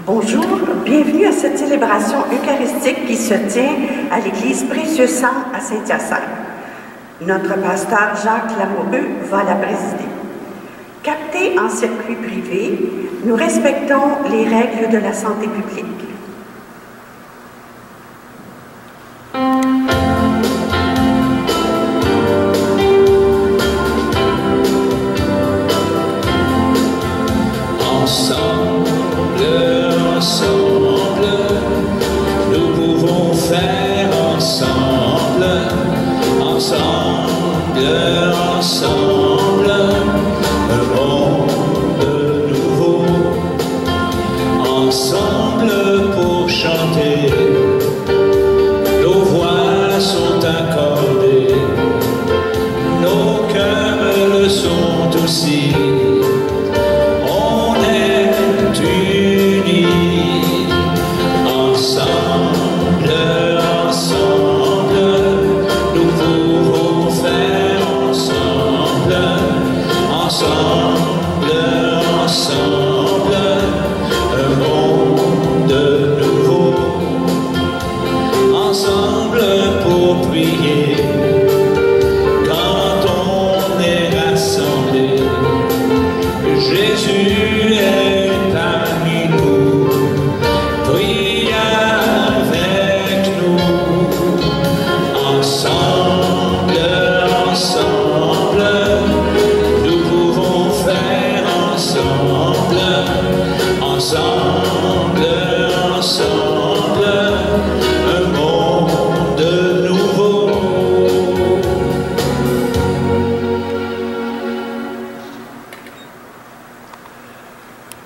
Bonjour, bienvenue à cette célébration eucharistique qui se tient à l'église Précieux Sang à Saint-Hyacinthe. Notre pasteur Jacques Lamoureux va la présider. Captés en circuit privé, nous respectons les règles de la santé publique.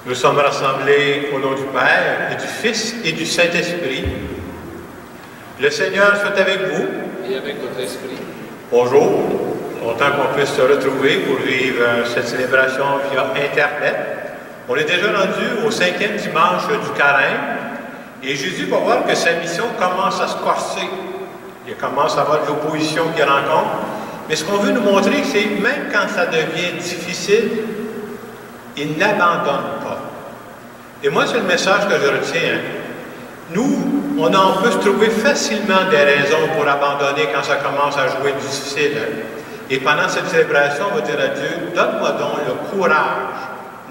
Nous sommes rassemblés au nom du Père, et du Fils et du Saint-Esprit. Le Seigneur soit avec vous. Et avec votre esprit. Bonjour. Content qu'on puisse se retrouver pour vivre cette célébration via Internet. On est déjà rendu au 5e dimanche du Carême. Et Jésus va voir que sa mission commence à se corser. Il commence à avoir de l'opposition qu'il rencontre. Mais ce qu'on veut nous montrer, c'est même quand ça devient difficile, il n'abandonne pas. Et moi, c'est le message que je retiens. Nous, on peut se trouver facilement des raisons pour abandonner quand ça commence à jouer difficile. Et pendant cette célébration, on va dire à Dieu, donne-moi donc le courage,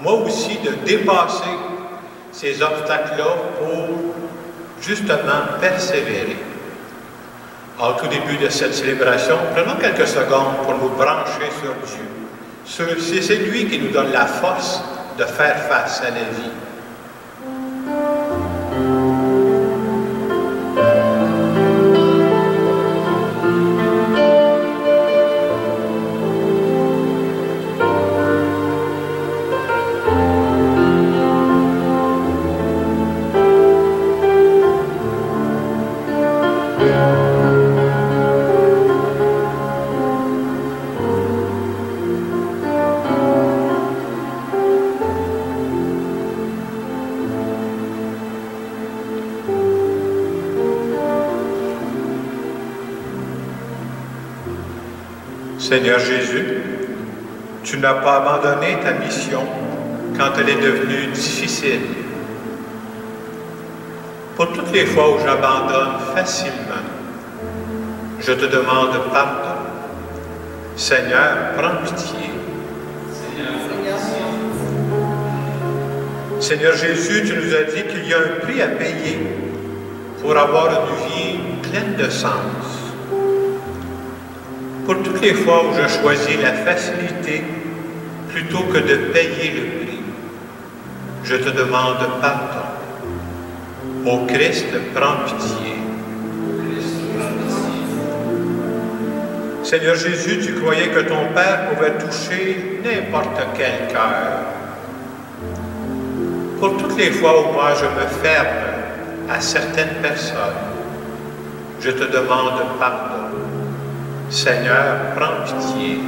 moi aussi, de dépasser ces obstacles-là pour justement persévérer. Au tout début de cette célébration, prenons quelques secondes pour nous brancher sur Dieu. C'est lui qui nous donne la force de faire face à la vie. Seigneur Jésus, tu n'as pas abandonné ta mission quand elle est devenue difficile. Pour toutes les fois où j'abandonne facilement, je te demande pardon. Seigneur, prends pitié. Seigneur Jésus, tu nous as dit qu'il y a un prix à payer pour avoir une vie pleine de sens. Pour toutes les fois où je choisis la facilité plutôt que de payer le prix, je te demande pardon. Ô Christ, prends pitié. Seigneur Jésus, tu croyais que ton Père pouvait toucher n'importe quel cœur. Pour toutes les fois où moi je me ferme à certaines personnes, je te demande pardon. Seigneur, prends pitié.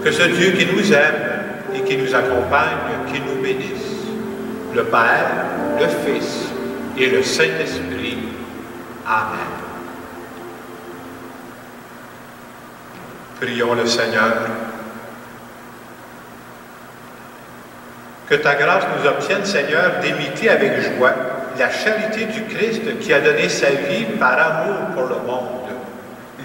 Que ce Dieu qui nous aime et qui nous accompagne, qui nous bénisse, le Père, le Fils et le Saint-Esprit. Amen. Prions le Seigneur. Que ta grâce nous obtienne, Seigneur, d'imiter avec joie la charité du Christ qui a donné sa vie par amour pour le monde.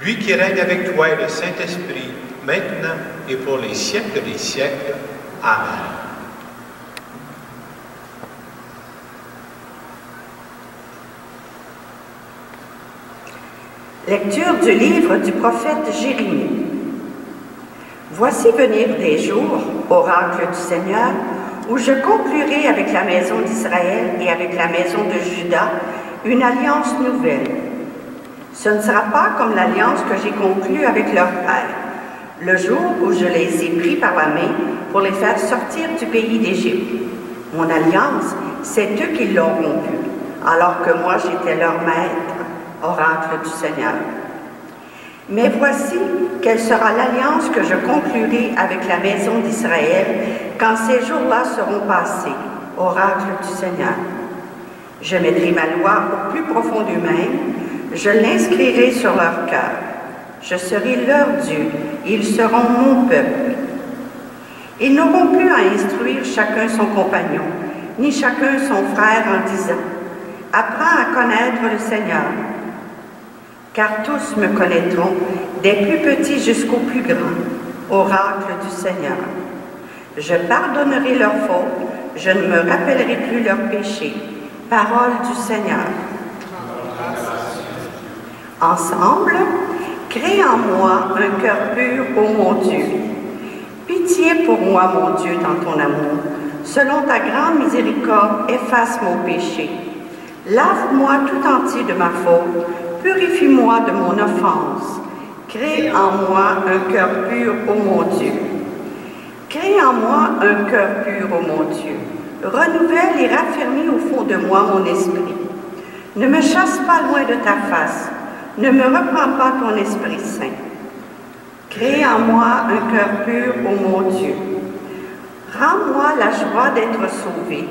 Lui qui règne avec toi et le Saint-Esprit, maintenant et pour les siècles des siècles. Amen. Lecture du livre du prophète Jérémie. Voici venir des jours, oracle du Seigneur, où je conclurai avec la maison d'Israël et avec la maison de Juda une alliance nouvelle. Ce ne sera pas comme l'alliance que j'ai conclue avec leur père, le jour où je les ai pris par la main pour les faire sortir du pays d'Égypte. Mon alliance, c'est eux qui l'ont rompue, alors que moi j'étais leur maître, oracle du Seigneur. Mais voici quelle sera l'alliance que je conclurai avec la maison d'Israël quand ces jours-là seront passés, oracle du Seigneur. Je mettrai ma loi au plus profond d'eux-mêmes, je l'inscrirai sur leur cœur. Je serai leur Dieu, et ils seront mon peuple. Ils n'auront plus à instruire chacun son compagnon, ni chacun son frère en disant « Apprends à connaître le Seigneur ». Car tous me connaîtront, des plus petits jusqu'aux plus grands, oracle du Seigneur. Je pardonnerai leurs fautes, je ne me rappellerai plus leurs péchés. Parole du Seigneur. Ensemble, crée en moi un cœur pur, ô mon Dieu. Pitié pour moi, mon Dieu, dans ton amour. Selon ta grande miséricorde, efface mon péché. Lave-moi tout entier de ma faute. Purifie-moi de mon offense. Crée en moi un cœur pur, ô mon Dieu. Crée en moi un cœur pur, ô mon Dieu. Renouvelle et raffermis au fond de moi mon esprit. Ne me chasse pas loin de ta face. Ne me reprends pas ton Esprit Saint. Crée en moi un cœur pur, ô mon Dieu. Rends-moi la joie d'être sauvé.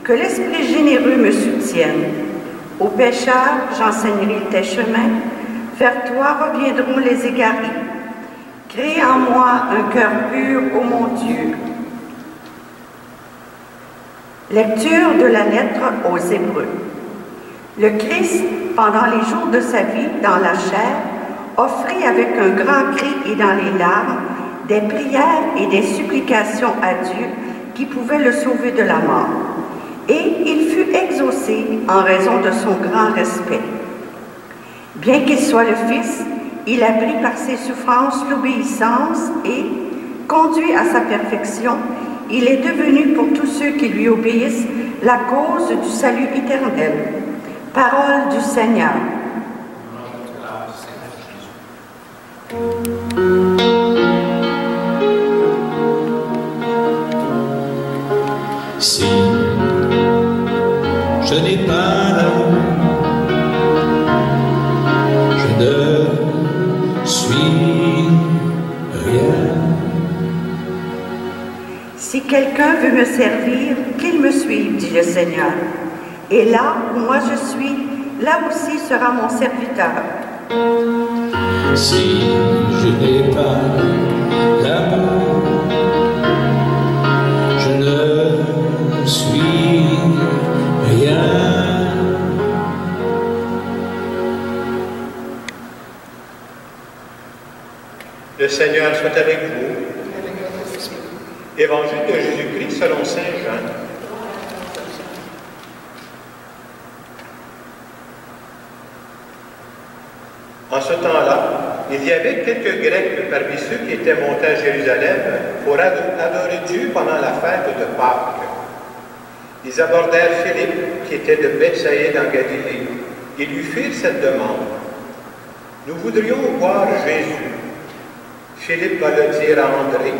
Que l'Esprit généreux me soutienne. Aux pécheurs, j'enseignerai tes chemins. Vers toi reviendront les égarés. Crée en moi un cœur pur, ô mon Dieu. Lecture de la lettre aux Hébreux. Le Christ, pendant les jours de sa vie dans la chair, offrit avec un grand cri et dans les larmes des prières et des supplications à Dieu qui pouvaient le sauver de la mort. Et il fut exaucé en raison de son grand respect. Bien qu'il soit le Fils, il a pris par ses souffrances l'obéissance et, conduit à sa perfection, il est devenu pour tous ceux qui lui obéissent la cause du salut éternel. Parole du Seigneur. Si je n'ai pas l'amour, je ne suis rien. Si quelqu'un veut me servir, qu'il me suive, dit le Seigneur. Et là où moi je suis, là aussi sera mon serviteur. Si je n'ai pas l'amour, je ne suis rien. Le Seigneur soit avec vous. Évangile de Jésus-Christ selon saint Jean. En ce temps-là, il y avait quelques Grecs parmi ceux qui étaient montés à Jérusalem pour adorer Dieu pendant la fête de Pâques. Ils abordèrent Philippe, qui était de Bethsaïde en Galilée, et lui firent cette demande. « Nous voudrions voir Jésus. » Philippe va le dire à André,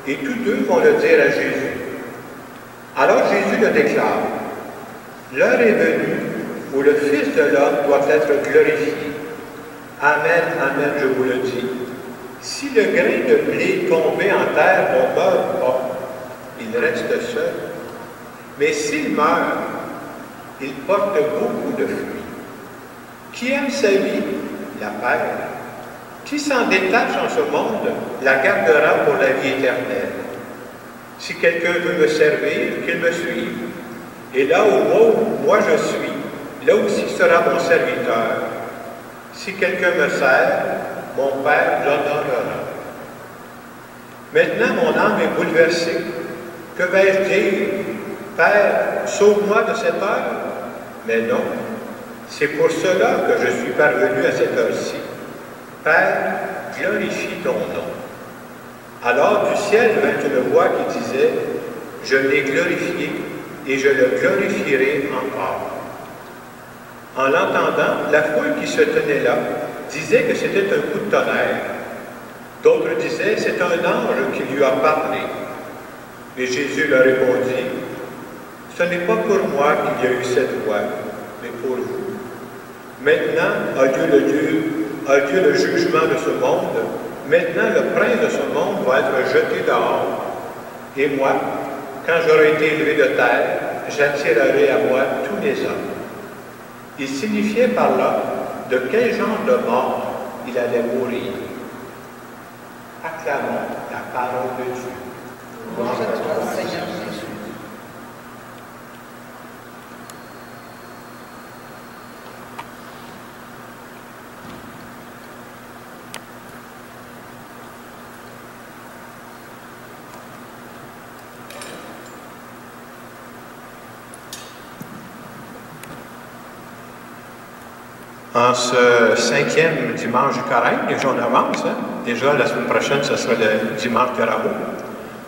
et tous deux vont le dire à Jésus. Alors Jésus le déclare. « L'heure est venue où le Fils de l'homme doit être glorifié. Amen, amen, je vous le dis. Si le grain de blé tombé en terre ne meurt pas, il reste seul. Mais s'il meurt, il porte beaucoup de fruits. Qui aime sa vie, la perd. Qui s'en détache en ce monde, la gardera pour la vie éternelle. Si quelqu'un veut me servir, qu'il me suive. Et là où moi je suis, là aussi sera mon serviteur. Si quelqu'un me sert, mon Père l'honorera. Maintenant, mon âme est bouleversée. Que vais-je dire? Père, sauve-moi de cette heure. Mais non, c'est pour cela que je suis parvenu à cette heure-ci. Père, glorifie ton nom. Alors du ciel vint une voix qui disait, je l'ai glorifié et je le glorifierai encore. En l'entendant, la foule qui se tenait là disait que c'était un coup de tonnerre. D'autres disaient, c'est un ange qui lui a parlé. Et Jésus leur répondit, ce n'est pas pour moi qu'il y a eu cette voix, mais pour vous. Maintenant a lieu le jugement de ce monde. Maintenant, le prince de ce monde va être jeté dehors. Et moi, quand j'aurai été élevé de terre, j'attirerai à moi tous les hommes. Il signifiait par là de quel genre de mort il allait mourir. Acclamons la parole de Dieu. Gloire à toi, Seigneur Jésus. En ce 5e dimanche du carême, déjà on avance, hein? Déjà la semaine prochaine, ce sera le dimanche de Rameau.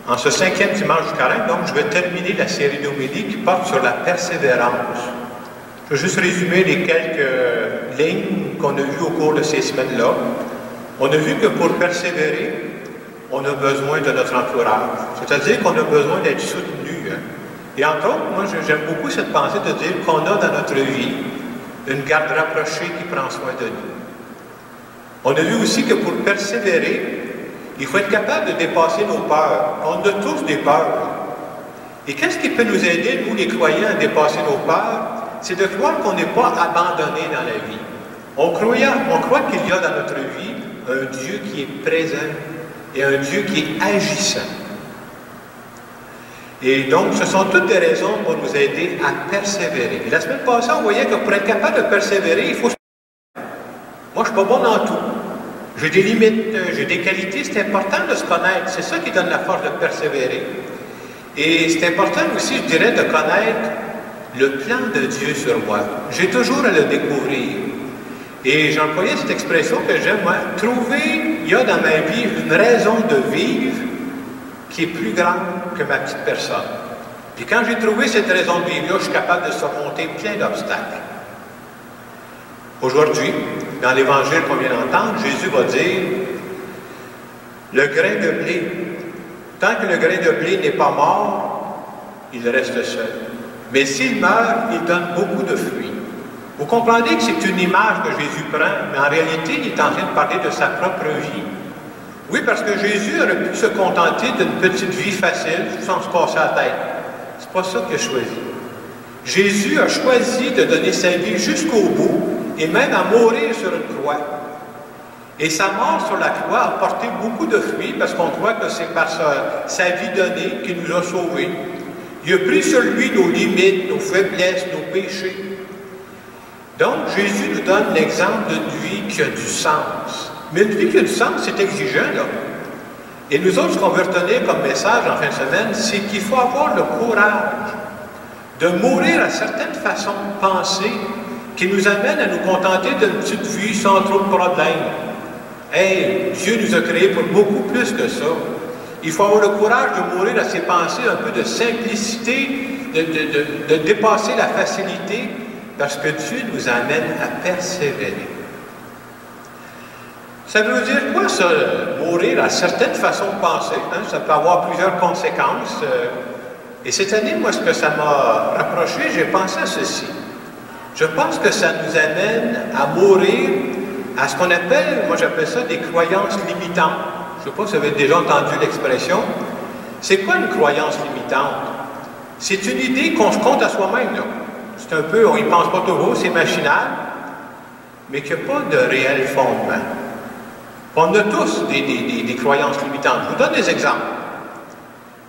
En ce 5e dimanche du carême, donc, je vais terminer la série d'homélies qui porte sur la persévérance. Je vais juste résumer les quelques lignes qu'on a vues au cours de ces semaines-là. On a vu que pour persévérer, on a besoin de notre entourage. C'est-à-dire qu'on a besoin d'être soutenu. Hein? Et entre autres, moi j'aime beaucoup cette pensée de dire qu'on a dans notre vie une garde rapprochée qui prend soin de nous. On a vu aussi que pour persévérer, il faut être capable de dépasser nos peurs. On a tous des peurs. Et qu'est-ce qui peut nous aider, nous les croyants, à dépasser nos peurs? C'est de croire qu'on n'est pas abandonné dans la vie. On croit qu'il y a dans notre vie un Dieu qui est présent et un Dieu qui est agissant. Et donc, ce sont toutes des raisons pour nous aider à persévérer. Et la semaine passée, on voyait que pour être capable de persévérer, il faut se... Moi, je ne suis pas bon dans tout. J'ai des limites, j'ai des qualités. C'est important de se connaître. C'est ça qui donne la force de persévérer. Et c'est important aussi, je dirais, de connaître le plan de Dieu sur moi. J'ai toujours à le découvrir. Et j'employais cette expression que j'aime, moi, trouver, il y a dans ma vie une raison de vivre qui est plus grande que ma petite personne. Puis quand j'ai trouvé cette raison de vivre-là, je suis capable de surmonter plein d'obstacles. Aujourd'hui, dans l'Évangile qu'on vient d'entendre, Jésus va dire « Le grain de blé, tant que le grain de blé n'est pas mort, il reste seul. Mais s'il meurt, il donne beaucoup de fruits. » Vous comprenez que c'est une image que Jésus prend, mais en réalité, il est en train de parler de sa propre vie. Oui, parce que Jésus aurait pu se contenter d'une petite vie facile, sans se casser la tête. C'est pas ça qu'il a choisi. Jésus a choisi de donner sa vie jusqu'au bout, et même à mourir sur une croix. Et sa mort sur la croix a porté beaucoup de fruits, parce qu'on croit que c'est par sa vie donnée qu'il nous a sauvés. Il a pris sur lui nos limites, nos faiblesses, nos péchés. Donc, Jésus nous donne l'exemple d'une vie qui a du sens. Mais une vie qui a du sens, c'est exigeant, là. Et nous autres, ce qu'on veut retenir comme message en fin de semaine, c'est qu'il faut avoir le courage de mourir à certaines façons de penser qui nous amènent à nous contenter d'une petite vie sans trop de problèmes. Hey, Dieu nous a créés pour beaucoup plus que ça. Il faut avoir le courage de mourir à ces pensées, un peu de simplicité, de dépasser la facilité, parce que Dieu nous amène à persévérer. Ça veut dire quoi, ça, mourir à certaines façons de penser? Hein? Ça peut avoir plusieurs conséquences. Et cette année, moi, ce que ça m'a rapproché, j'ai pensé à ceci. Je pense que ça nous amène à mourir à ce qu'on appelle, moi j'appelle ça des croyances limitantes. Je ne sais pas si vous avez déjà entendu l'expression. C'est quoi une croyance limitante? C'est une idée qu'on se compte à soi-même, là. C'est un peu, on n'y pense pas toujours, c'est machinal, mais qu'il n'y a pas de réel fondement. On a tous des croyances limitantes. Je vous donne des exemples.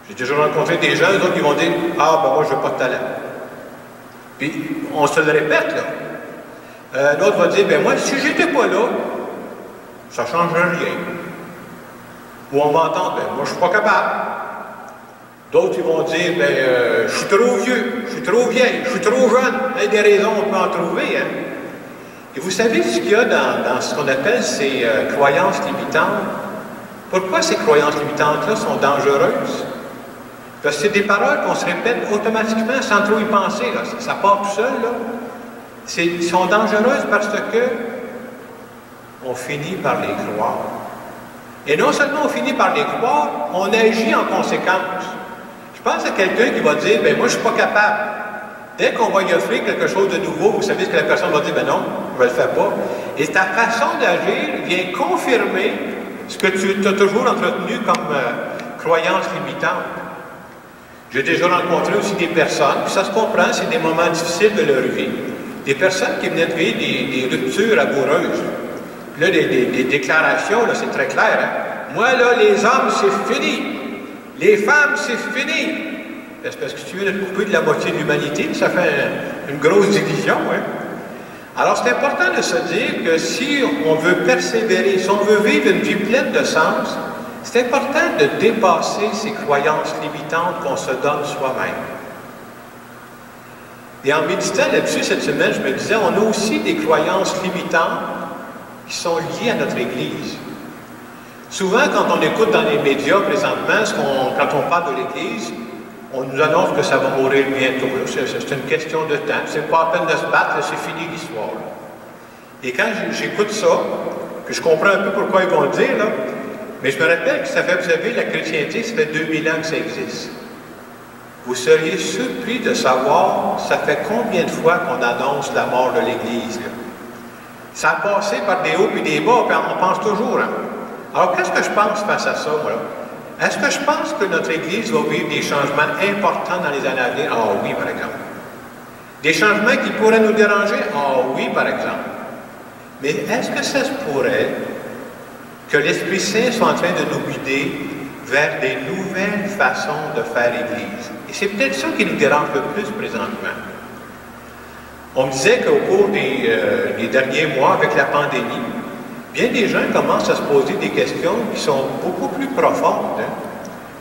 J'ai déjà rencontré des gens, eux autres, qui vont dire « Ah, ben moi, je n'ai pas de talent. » Puis, on se le répète, là. L'autre va dire « Ben moi, si j'étais pas là, ça ne changerait rien. » Ou on va entendre « Ben moi, je ne suis pas capable. » D'autres, ils vont dire « Ben, je suis trop vieux, je suis trop vieille, je suis trop jeune. » Il y a des raisons, on peut en trouver, hein. Et vous savez ce qu'il y a dans ce qu'on appelle ces croyances limitantes? Pourquoi ces croyances limitantes-là sont dangereuses? Parce que c'est des paroles qu'on se répète automatiquement sans trop y penser. Là. Ça part tout seul. Elles sont dangereuses parce que on finit par les croire. Et non seulement on finit par les croire, on agit en conséquence. Je pense à quelqu'un qui va dire « ben moi je ne suis pas capable ». Dès qu'on va y offrir quelque chose de nouveau, vous savez ce que la personne va dire « ben non, je ne le fais pas ». Et ta façon d'agir vient confirmer ce que tu as toujours entretenu comme croyance limitante. J'ai déjà rencontré aussi des personnes, puis ça se comprend, c'est des moments difficiles de leur vie. Des personnes qui venaient de vivre des ruptures amoureuses. Puis là, des déclarations, là, c'est très clair. Hein? Moi, là, les hommes, c'est fini. Les femmes, c'est fini. C'est parce que tu viens de couper de la moitié de l'humanité, ça fait une grosse division. Hein? Alors, c'est important de se dire que si on veut persévérer, si on veut vivre une vie pleine de sens, c'est important de dépasser ces croyances limitantes qu'on se donne soi-même. Et en méditant là-dessus cette semaine, je me disais, on a aussi des croyances limitantes qui sont liées à notre Église. Souvent, quand on écoute dans les médias présentement, quand on parle de l'Église, on nous annonce que ça va mourir bientôt. C'est une question de temps. C'est pas la peine de se battre, c'est fini l'histoire. Et quand j'écoute ça, puis je comprends un peu pourquoi ils vont le dire, là, mais je me rappelle que ça fait, vous savez, la chrétienté, ça fait 2000 ans que ça existe. Vous seriez surpris de savoir, ça fait combien de fois qu'on annonce la mort de l'Église. Ça a passé par des hauts et des bas, puis on pense toujours. Hein? Alors, qu'est-ce que je pense face à ça, moi? Est-ce que je pense que notre Église va vivre des changements importants dans les années à venir? Ah oui, par exemple. Des changements qui pourraient nous déranger? Ah oui, par exemple. Mais est-ce que ça se pourrait que l'Esprit Saint soit en train de nous guider vers des nouvelles façons de faire Église? Et c'est peut-être ça qui nous dérange le plus présentement. On me disait qu'au cours des derniers mois, avec la pandémie, bien des gens commencent à se poser des questions qui sont beaucoup plus profondes. Hein?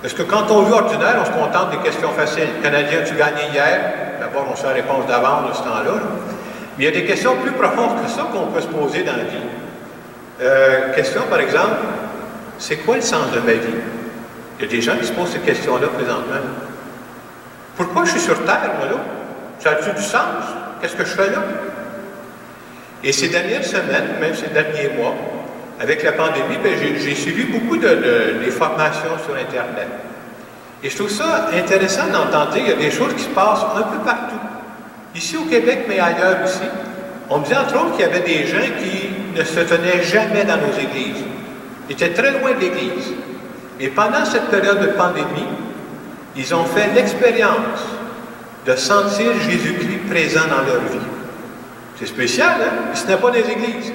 Parce que quand on vit ordinaire, on se contente des questions faciles. Canadien, tu gagné hier? D'abord, on sait la réponse d'avance de ce temps-là. Mais il y a des questions plus profondes que ça qu'on peut se poser dans la vie. Question, par exemple, c'est quoi le sens de ma vie? Il y a des gens qui se posent ces questions-là présentement. Pourquoi je suis sur Terre, moi, là? Ça a-tu du sens? Qu'est-ce que je fais là? Et ces dernières semaines, même ces derniers mois, avec la pandémie, j'ai suivi beaucoup des formations sur Internet. Et je trouve ça intéressant d'entendre, il y a des choses qui se passent un peu partout. Ici au Québec, mais ailleurs aussi. On me dit entre autres qu'il y avait des gens qui ne se tenaient jamais dans nos églises. Ils étaient très loin de l'Église. Et pendant cette période de pandémie, ils ont fait l'expérience de sentir Jésus-Christ présent dans leur vie. C'est spécial, hein? Ce n'est pas des églises.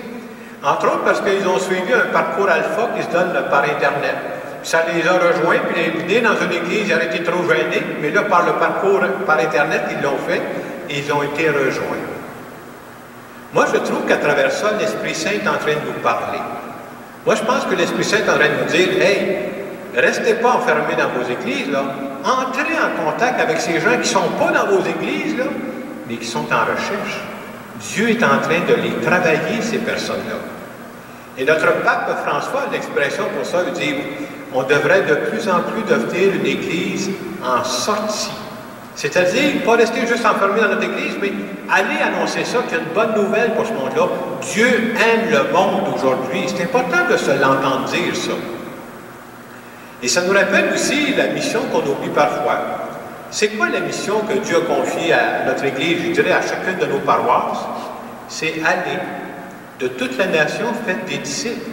Entre autres parce qu'ils ont suivi un parcours alpha qui se donne par Internet. Ça les a rejoints, puis les venus dans une église, ils auraient été trop gênés, mais là, par le parcours par Internet, ils l'ont fait, et ils ont été rejoints. Moi, je trouve qu'à travers ça, l'Esprit Saint est en train de nous parler. Moi, je pense que l'Esprit Saint est en train de nous dire, « Hey, restez pas enfermés dans vos églises, là. Entrez en contact avec ces gens qui ne sont pas dans vos églises, là, mais qui sont en recherche. Dieu est en train de les travailler, ces personnes-là. » Et notre pape François a une expression pour ça, il dit, on devrait de plus en plus devenir une église en sortie. C'est-à-dire, pas rester juste enfermé dans notre église, mais aller annoncer ça, qu'il y a une bonne nouvelle pour ce monde-là. Dieu aime le monde aujourd'hui. C'est important de se l'entendre dire, ça. Et ça nous rappelle aussi la mission qu'on oublie parfois. C'est quoi la mission que Dieu a confiée à notre Église, je dirais à chacune de nos paroisses? C'est aller de toute la nation, faites des disciples.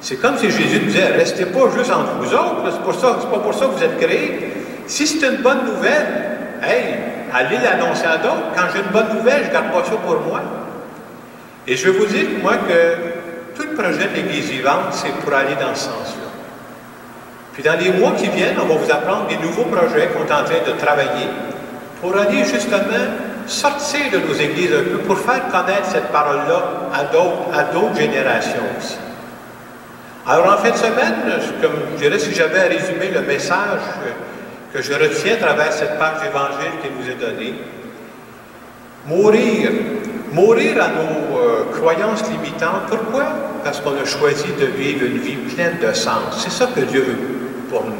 C'est comme si Jésus disait, restez pas juste entre vous autres, c'est pas pour ça que vous êtes créés. Si c'est une bonne nouvelle, hey, allez l'annoncer à d'autres. Quand j'ai une bonne nouvelle, je ne garde pas ça pour moi. Et je vais vous dire, moi, que tout le projet de l'Église vivante, c'est pour aller dans ce sens-là. Puis dans les mois qui viennent, on va vous apprendre des nouveaux projets qu'on est en train de travailler pour aller justement sortir de nos églises un peu, pour faire connaître cette parole-là à d'autres générations aussi. Alors en fin de semaine, comme je dirais, si j'avais à résumer le message que je retiens à travers cette page d'évangile qui nous est donnée, mourir à nos croyances limitantes. Pourquoi? Parce qu'on a choisi de vivre une vie pleine de sens. C'est ça que Dieu veut pour nous.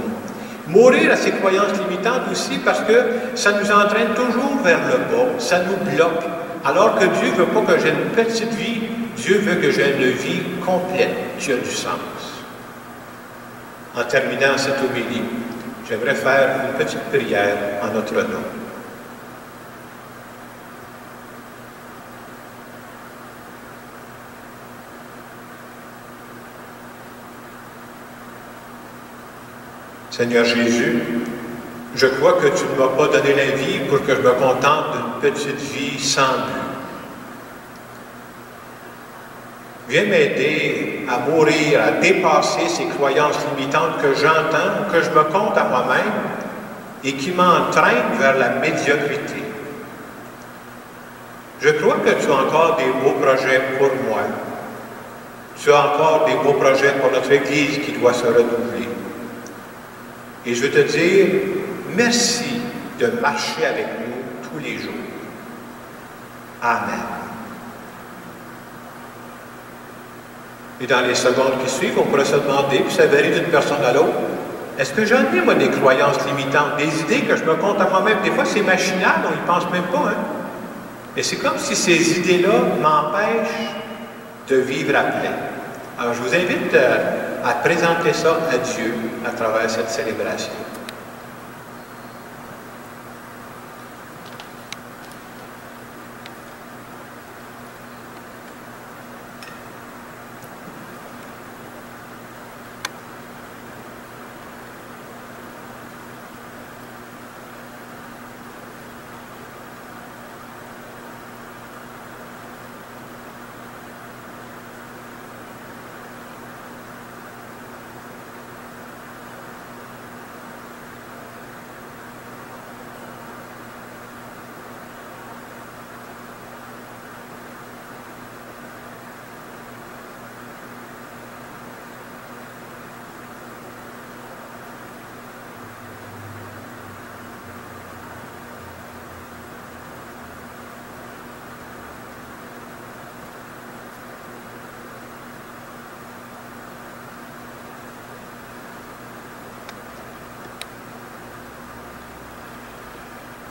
Mourir à ces croyances limitantes aussi parce que ça nous entraîne toujours vers le bas, ça nous bloque. Alors que Dieu ne veut pas que j'ai une petite vie, Dieu veut que j'ai une vie complète qui a du sens. En terminant cette homélie, j'aimerais faire une petite prière en notre nom. Seigneur Jésus, je crois que tu ne m'as pas donné la vie pour que je me contente d'une petite vie sans but. Viens m'aider à mourir, à dépasser ces croyances limitantes que j'entends ou que je me compte à moi-même et qui m'entraînent vers la médiocrité. Je crois que tu as encore des beaux projets pour moi. Tu as encore des beaux projets pour notre Église qui doit se renouveler. Et je veux te dire, merci de marcher avec nous tous les jours. Amen. Et dans les secondes qui suivent, on pourrait se demander, puis ça varie d'une personne à l'autre, est-ce que j'en ai, moi, des croyances limitantes, des idées que je me compte à moi-même? Des fois, c'est machinal, on n'y pense même pas, hein? Mais c'est comme si ces idées-là m'empêchent de vivre à plein. Alors, je vous invite à présenter ça à Dieu à travers cette célébration.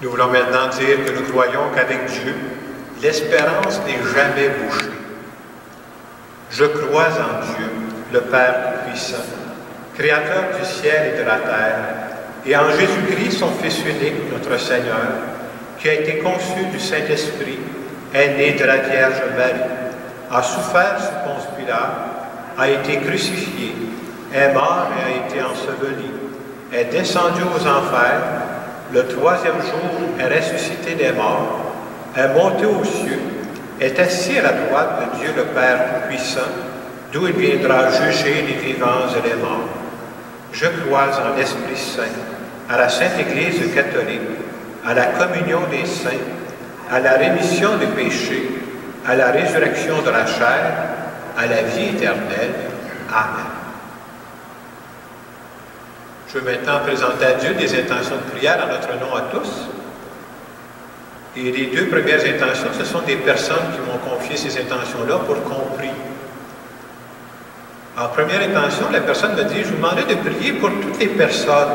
Nous voulons maintenant dire que nous croyons qu'avec Dieu, l'espérance n'est jamais bouchée. Je crois en Dieu, le Père puissant, Créateur du ciel et de la terre, et en Jésus-Christ, son Fils unique, notre Seigneur, qui a été conçu du Saint-Esprit, est né de la Vierge Marie, a souffert sous Ponce Pilate, a été crucifié, est mort et a été enseveli, est descendu aux enfers, le troisième jour est ressuscité des morts, est monté aux cieux, est assis à la droite de Dieu le Père puissant, d'où il viendra juger les vivants et les morts. Je crois en l'Esprit Saint, à la Sainte Église catholique, à la communion des saints, à la rémission des péchés, à la résurrection de la chair, à la vie éternelle. Amen. Je veux maintenant présenter à Dieu des intentions de prière en notre nom à tous. Et les deux premières intentions, ce sont des personnes qui m'ont confié ces intentions-là pour qu'on prie. En première intention, la personne me dit, je vous demandais de prier pour toutes les personnes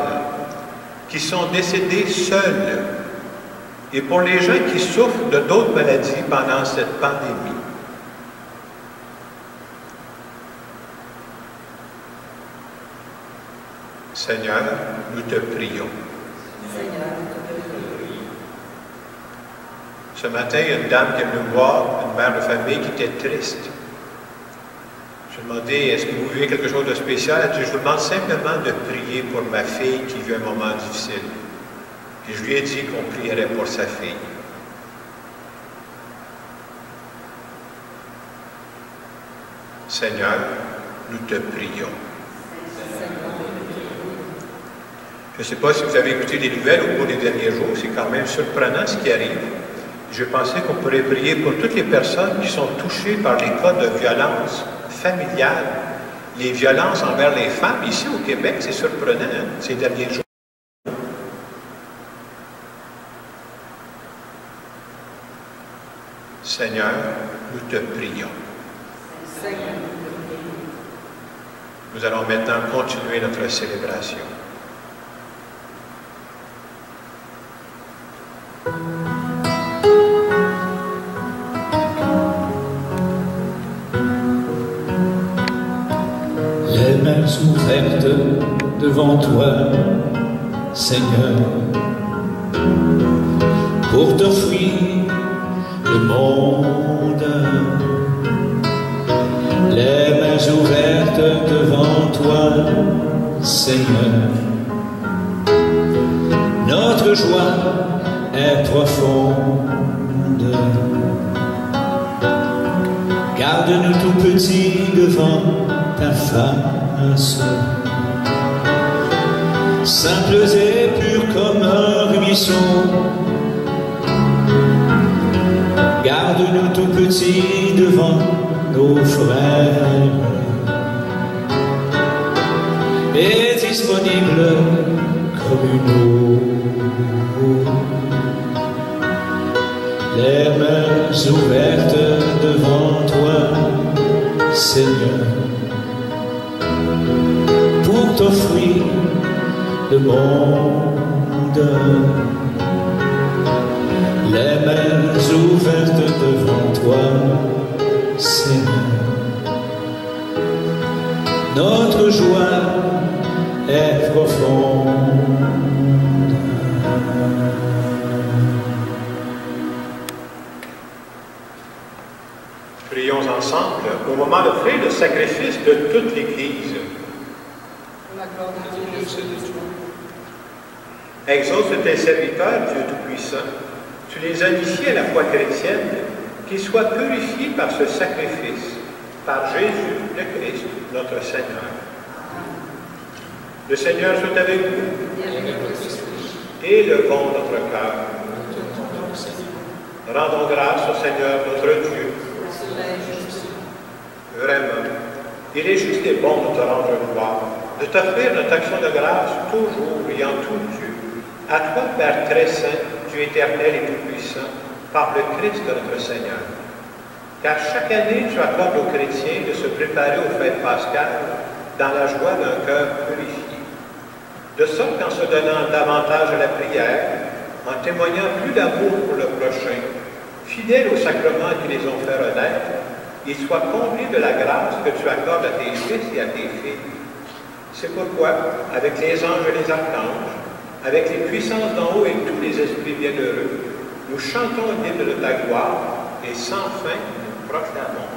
qui sont décédées seules et pour les gens qui souffrent de d'autres maladies pendant cette pandémie. Seigneur, nous te prions. Ce matin, il y a une dame qui est venue me voir, une mère de famille qui était triste. Je lui ai demandé, est-ce que vous vivez quelque chose de spécial? Elle a dit, je vous demande simplement de prier pour ma fille qui vit un moment difficile. Et je lui ai dit qu'on prierait pour sa fille. Seigneur, nous te prions. Je ne sais pas si vous avez écouté les nouvelles au cours des derniers jours, c'est quand même surprenant ce qui arrive. Je pensais qu'on pourrait prier pour toutes les personnes qui sont touchées par les cas de violence familiale, les violences envers les femmes. Ici au Québec, c'est surprenant, hein, ces derniers jours. Seigneur, nous te prions. Nous allons maintenant continuer notre célébration. Les mains ouvertes devant toi, Seigneur, pour t'offrir le monde. Les mains ouvertes devant toi, Seigneur. Notre joie est profonde. Garde-nous tout petits devant ta face, simples et purs comme un ruisseau. Garde-nous tout petits devant nos frères et disponibles comme une eau. Les mains ouvertes devant toi, Seigneur, pour t'offrir le monde. Les mains ouvertes devant toi, Seigneur. Notre joie est profonde. Prions ensemble au moment d'offrir le sacrifice de toute l'Église. La gloire de Dieu, c'est de toi. Exauce tes serviteurs, Dieu Tout-Puissant. Tu les as initiés à la foi chrétienne, qu'ils soient purifiés par ce sacrifice, par Jésus le Christ, notre Seigneur. Le Seigneur soit avec vous. Élevons notre cœur. Rendons grâce au Seigneur notre Dieu. Vraiment, il est juste et bon de te rendre gloire, de t'offrir notre action de grâce toujours et en tout Dieu. À toi, Père très saint, Dieu éternel et tout-puissant, par le Christ notre Seigneur. Car chaque année, tu accordes aux chrétiens de se préparer aux fêtes pascales dans la joie d'un cœur purifié. De sorte qu'en se donnant davantage à la prière, en témoignant plus d'amour pour le prochain, fidèles aux sacrements qui les ont fait renaître, ils soient comblés de la grâce que tu accordes à tes fils et à tes filles. C'est pourquoi, avec les anges et les archanges, avec les puissances d'en haut et tous les esprits bienheureux, nous chantons l'hymne de ta gloire et sans fin nous proclamons.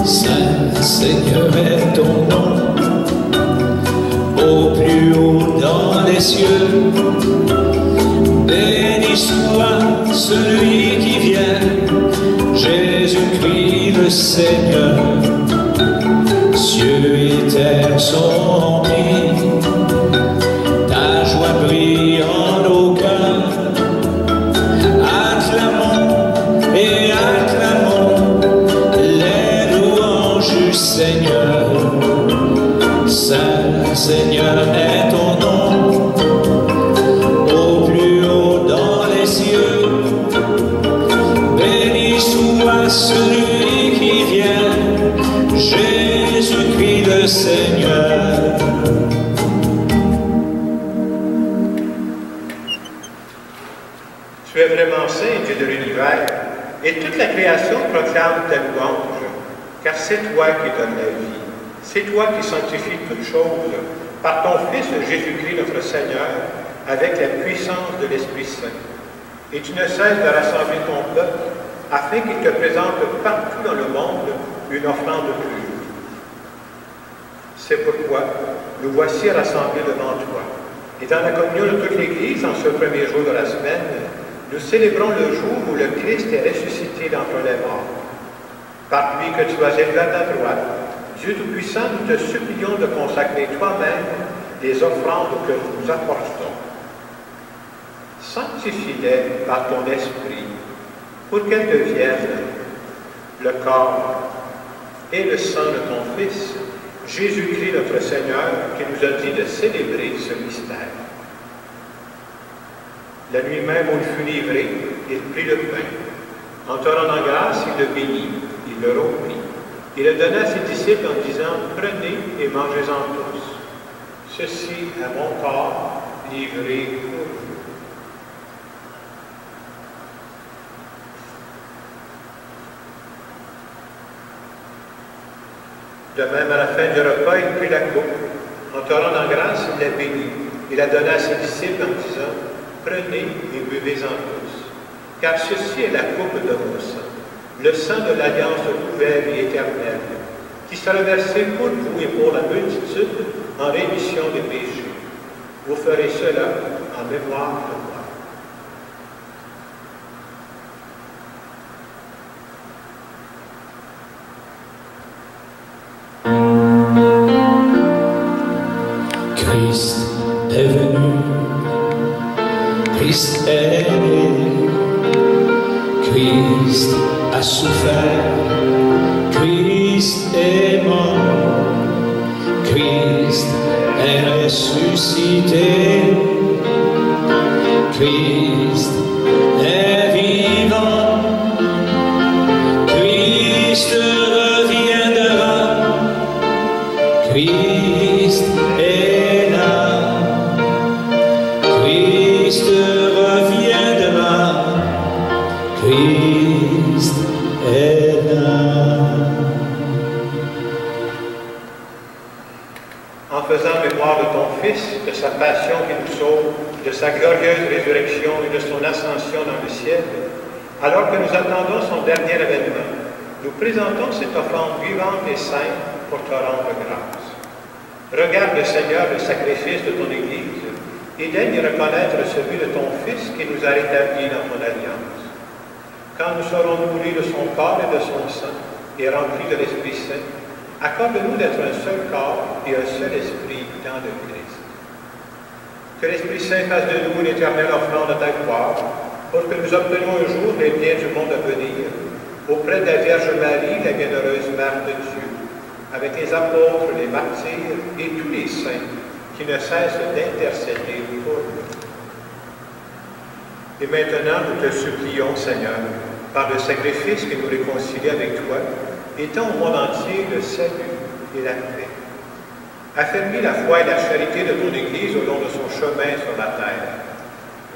Saint Seigneur est ton nom, au plus haut dans les cieux. Béni soit celui qui vient, Jésus-Christ le Seigneur. Cieux et terre sont remplis, ta joie brille en nos cœurs. Acclamons et acclamons les louanges du Seigneur. Saint Seigneur est ton nom, au plus haut dans les cieux. Béni soit celui qui vient, Jésus-Christ le Seigneur. Tu es vraiment saint, Dieu de l'univers, et toute la création proclame ta louange, car c'est toi qui donnes la vie. C'est toi qui sanctifies toutes choses par ton Fils Jésus-Christ notre Seigneur, avec la puissance de l'Esprit Saint. Et tu ne cesses de rassembler ton peuple, afin qu'il te présente partout dans le monde une offrande pure. C'est pourquoi nous voici rassemblés devant toi. Et dans la communion de toute l'Église, en ce premier jour de la semaine, nous célébrons le jour où le Christ est ressuscité d'entre les morts. Par lui que tu as élevé à ta droite, Dieu Tout-Puissant, nous te supplions de consacrer toi-même les offrandes que nous apportons. Sanctifie-les par ton esprit, pour qu'elles deviennent le corps et le sang de ton Fils, Jésus-Christ notre Seigneur, qui nous a dit de célébrer ce mystère. La nuit même où il fut livré, il prit le pain. En te rendant grâce, il le bénit, il le rompit. Il le donna à ses disciples en disant, « Prenez et mangez-en tous. Ceci est mon corps livré pour vous. » De même, à la fin du repas, il prit la coupe. En te rendant grâce, il la bénit. Il la donna à ses disciples en disant, « Prenez et buvez-en tous, car ceci est la coupe de mon sang, le sang de l'alliance nouvelle et éternelle, qui sera versé pour vous et pour la multitude en rémission des péchés. Vous ferez cela en mémoire de moi. » Christ est venu, Christ est né, Christ a souffert, Christ est mort, Christ est ressuscité, Christ est vivant, Christ reviendra, Christ est là, Christ reviendra, Christ est là. En faisant mémoire de ton Fils, de sa passion qui nous sauve, de sa glorieuse résurrection et de son ascension dans le ciel, alors que nous attendons son dernier avènement, nous présentons cette offrande vivante et sainte pour te rendre grâce. Regarde, Seigneur, le sacrifice de ton Église et daigne reconnaître celui de ton Fils qui nous a rétablis dans ton alliance. Quand nous serons nourris de son corps et de son sang et remplis de l'Esprit Saint, accorde-nous d'être un seul corps et un seul esprit dans le Christ. Que l'Esprit Saint fasse de nous une éternelle offrande à ta gloire, pour que nous obtenions un jour les biens du monde à venir, auprès de la Vierge Marie, la bienheureuse Mère de Dieu, avec les apôtres, les martyrs et tous les saints qui ne cessent d'intercéder pour nous. Et maintenant, nous te supplions, Seigneur, par le sacrifice qui nous réconcilie avec toi, étends au monde entier le salut et la paix. Affermis la foi et la charité de ton Église au long de son chemin sur la terre.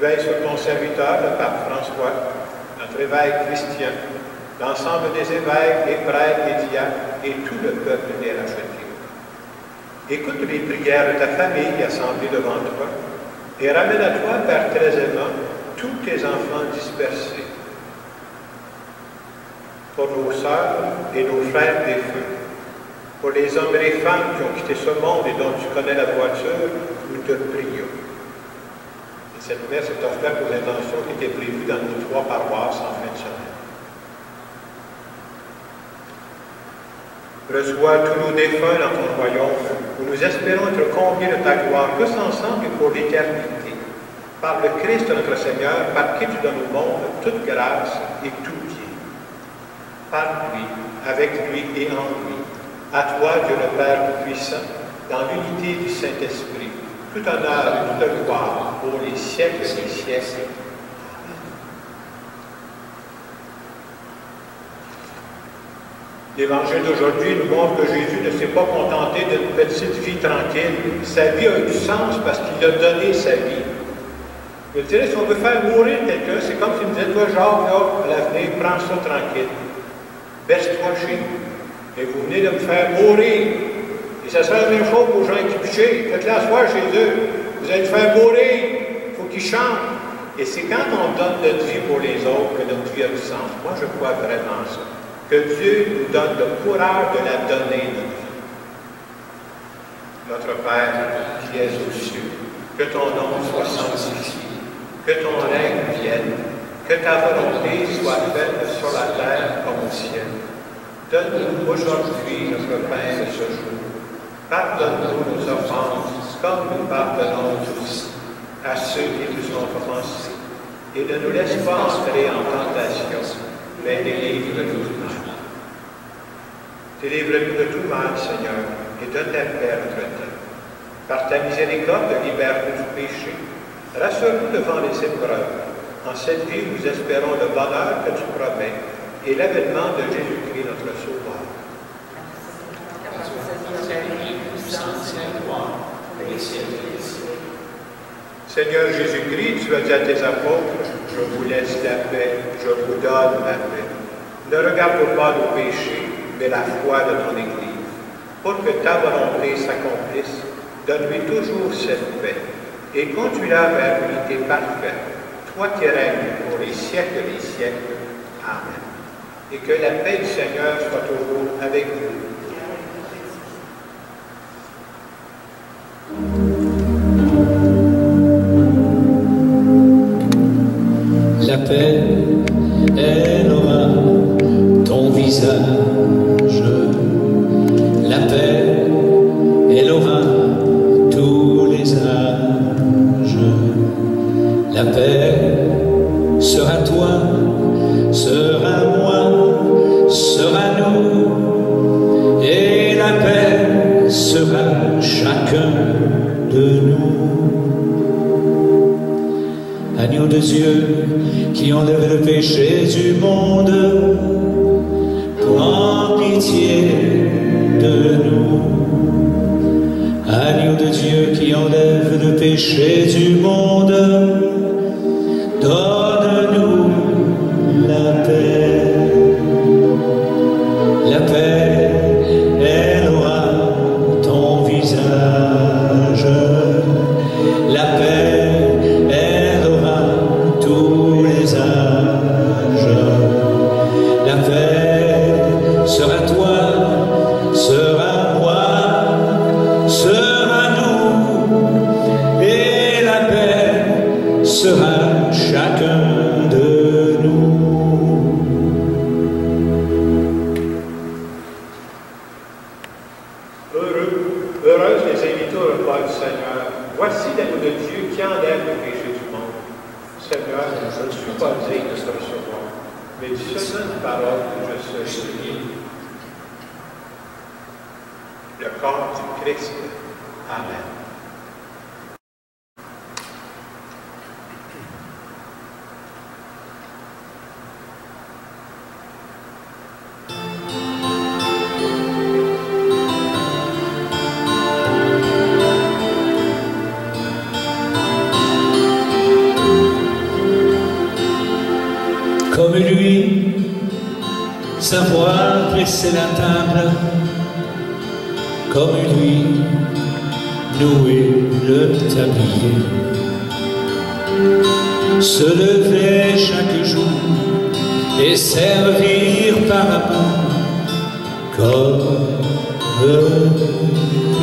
Veille sur ton serviteur, le pape François, notre évêque Christian, l'ensemble des évêques, les prêtres, les diacres et tout le peuple des rachetés. Écoute les prières de ta famille assemblée devant toi et ramène à toi, Père très aimant, tous tes enfants dispersés. Pour nos sœurs et nos frères des feux, pour les hommes et les femmes qui ont quitté ce monde et dont tu connais la droiture, nous te prions. Et cette messe est offerte aux intentions qui étaient prévues dans nos 3 paroisses en fin de semaine. Reçois tous nos défunts dans ton royaume, où nous espérons être comblés de ta gloire, tous ensemble et pour l'éternité. Par le Christ notre Seigneur, par qui tu donnes au monde toute grâce et tout bien. Par lui, avec lui et en lui, à toi, Dieu le Père Tout-Puissant, dans l'unité du Saint-Esprit, tout honneur et toute gloire pour les siècles des siècles. L'Évangile d'aujourd'hui nous montre que Jésus ne s'est pas contenté d'une petite vie tranquille. Sa vie a eu du sens parce qu'il a donné sa vie. Je dirais, si on veut faire mourir quelqu'un, c'est comme s'il me disait, toi, Jacques, là, à l'avenir, prends ça tranquille. Baisse-toi chez nous. Et vous venez de me faire mourir. Et ça sera la même chose aux gens qui pichaient. Faites-le asseoir chez eux. Vous allez me faire mourir. Il faut qu'ils chantent. Et c'est quand on donne notre vie pour les autres que notre vie a du sens. Moi, je crois vraiment ça. Que Dieu nous donne le courage de la donner, notre vie. Notre Père, qui es aux cieux, que ton nom soit sanctifié, que ton règne vienne, que ta volonté soit faite sur la terre comme au ciel. Donne-nous aujourd'hui notre pain de ce jour. Pardonne-nous nos offenses, comme nous pardonnons aussi à ceux qui nous ont offensés. Et ne nous laisse pas entrer en tentation, mais délivre-nous du mal. Délivre-nous de tout mal, Seigneur, et donne la paix à notre temps. Par ta miséricorde, libère-nous du péché. Rassure-nous devant les épreuves. En cette vie, nous espérons le bonheur que tu promets et l'avènement de Jésus-Christ, notre Sauveur. Seigneur Jésus-Christ, tu as dit à tes apôtres, je vous laisse la paix, je vous donne la paix. Ne regarde pas nos péchés, mais la foi de ton Église. Pour que ta volonté s'accomplisse, donne-lui toujours cette paix et conduis-la vers l'unité parfaite, toi qui règnes pour les siècles des siècles. Amen. Et que la paix du Seigneur soit toujours avec vous. La paix, elle aura ton visage. La paix, elle aura tous les âges. La paix sera toi, sera moi, sera nous. Et la paix sera chacun de nous. Agneau de Dieu qui enlève le péché du monde, prends pitié de nous. Agneau de Dieu qui enlève le péché du monde, donne-nous la paix. La paix, elle aura ton visage. La paix, elle aura tous les âges. La paix sera toi, sera moi, sera nous. Et la paix sera chacun de nous. Heureuses les invités au repas du Seigneur. Voici l'agneau de Dieu qui enlève le péché du monde. Seigneur, je ne suis pas digne de te recevoir, mais dis seulement une parole que je serai guéri. Le corps du Christ. Amen. Comme lui, savoir dresser la table, comme lui, nouer le tablier, se lever chaque jour et servir par amour, comme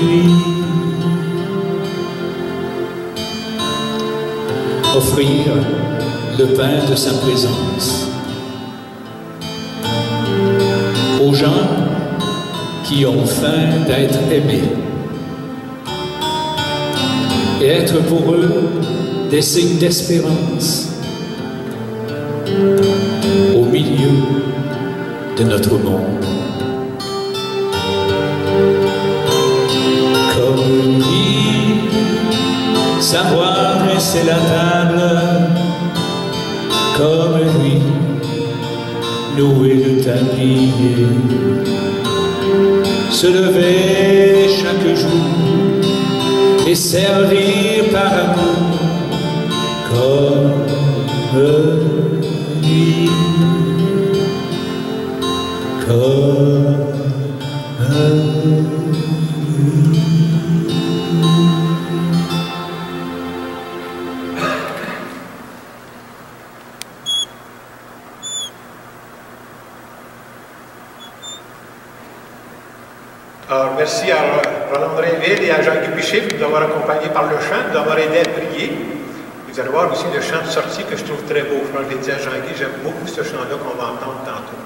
lui. Offrir le pain de sa présence aux gens qui ont faim d'être aimés et être pour eux des signes d'espérance au milieu de notre monde. Comme lui, savoir dresser la table, comme lui, nouer le tablier, se lever chaque jour et servir par amour, comme lui, comme lui. Alors, merci à Roland Drainville et à Jean-Guy Piché de nous avoir accompagnés par le chant, de nous avoir aidés à prier. Vous allez voir aussi le chant de sortie que je trouve très beau. Je l'ai dit à Jean-Guy, j'aime beaucoup ce chant-là qu'on va entendre tantôt.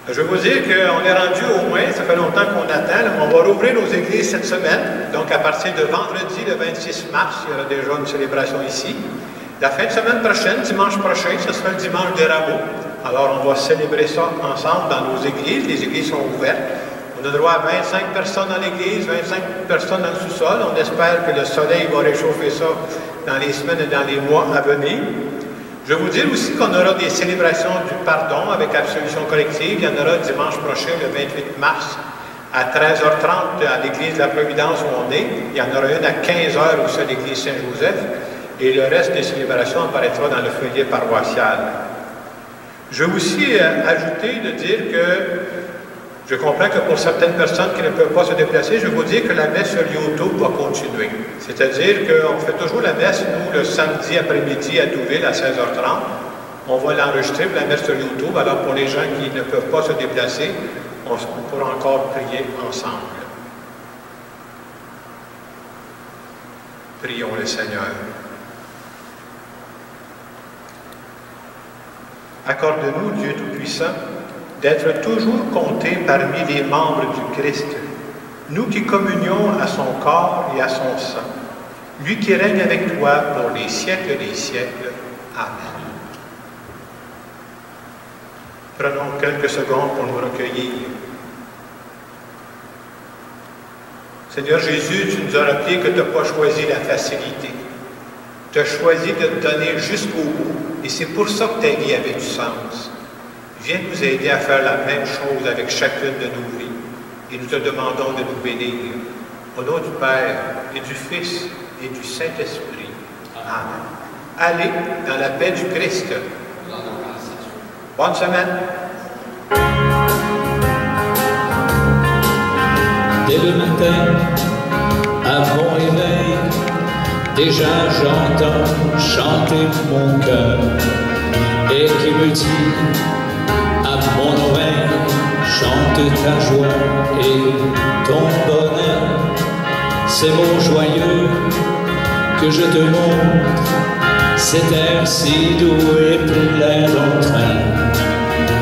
Je vais vous dire qu'on est rendu au moins, ça fait longtemps qu'on attend, là, on va rouvrir nos églises cette semaine. Donc à partir de vendredi, le 26 mars, il y aura déjà une célébration ici. La fin de semaine prochaine, dimanche prochain, ce sera le dimanche des rameaux. Alors on va célébrer ça ensemble dans nos églises. Les églises sont ouvertes. On a droit à 25 personnes dans l'église, 25 personnes dans le sous-sol. On espère que le soleil va réchauffer ça dans les semaines et dans les mois à venir. Je vais vous dire aussi qu'on aura des célébrations du pardon avec absolution collective. Il y en aura dimanche prochain, le 28 mars, à 13h30 à l'église de la Providence où on est. Il y en aura une à 15h aussi à l'église Saint-Joseph. Et le reste des célébrations apparaîtra dans le feuillet paroissial. Je vais aussi ajouter de dire que je comprends que pour certaines personnes qui ne peuvent pas se déplacer, je vais vous dire que la messe sur YouTube va continuer. C'est-à-dire qu'on fait toujours la messe, nous, le samedi après-midi à Douville à 16h30. On va l'enregistrer pour la messe sur YouTube. Alors pour les gens qui ne peuvent pas se déplacer, on pourra encore prier ensemble. Prions le Seigneur. Accorde-nous, Dieu Tout-Puissant, d'être toujours comptés parmi les membres du Christ, nous qui communions à son corps et à son sang, lui qui règne avec toi pour les siècles des siècles. Amen. Prenons quelques secondes pour nous recueillir. Seigneur Jésus, tu nous as rappelé que tu n'as pas choisi la facilité. Tu as choisi de te donner jusqu'au bout, et c'est pour ça que ta vie avait du sens. Viens nous aider à faire la même chose avec chacune de nos vies. Et nous te demandons de nous bénir. Au nom du Père, et du Fils, et du Saint-Esprit. Amen. Allez dans la paix du Christ. Bonne semaine. Dès le matin, à mon réveil, déjà j'entends chanter mon cœur et qui me dit à mon oreille, chante ta joie et ton bonheur. Ces mots joyeux que je te montre, cet air si doux et plein d'entrain,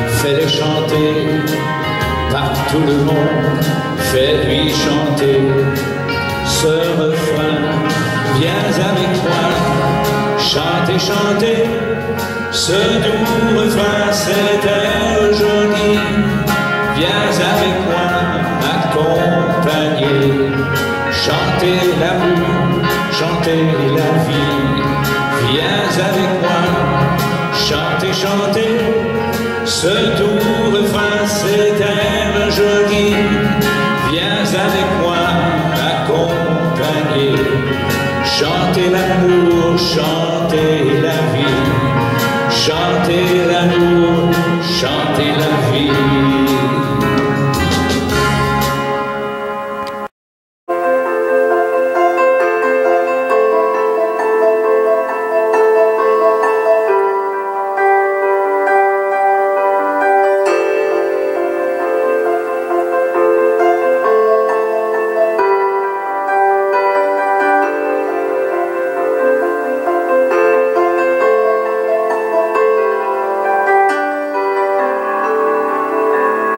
fais-les chanter par tout le monde, fais-lui chanter ce refrain. Viens avec moi, chantez, chantez ce doux refrain, cet air joli. Viens avec moi m'accompagner, chantez l'amour, chantez la vie. Viens avec moi, chantez, chantez ce doux refrain, cet air joli. Viens avec moi m'accompagner, chantez l'amour, chantez la vie. Chantez l'amour, chantez la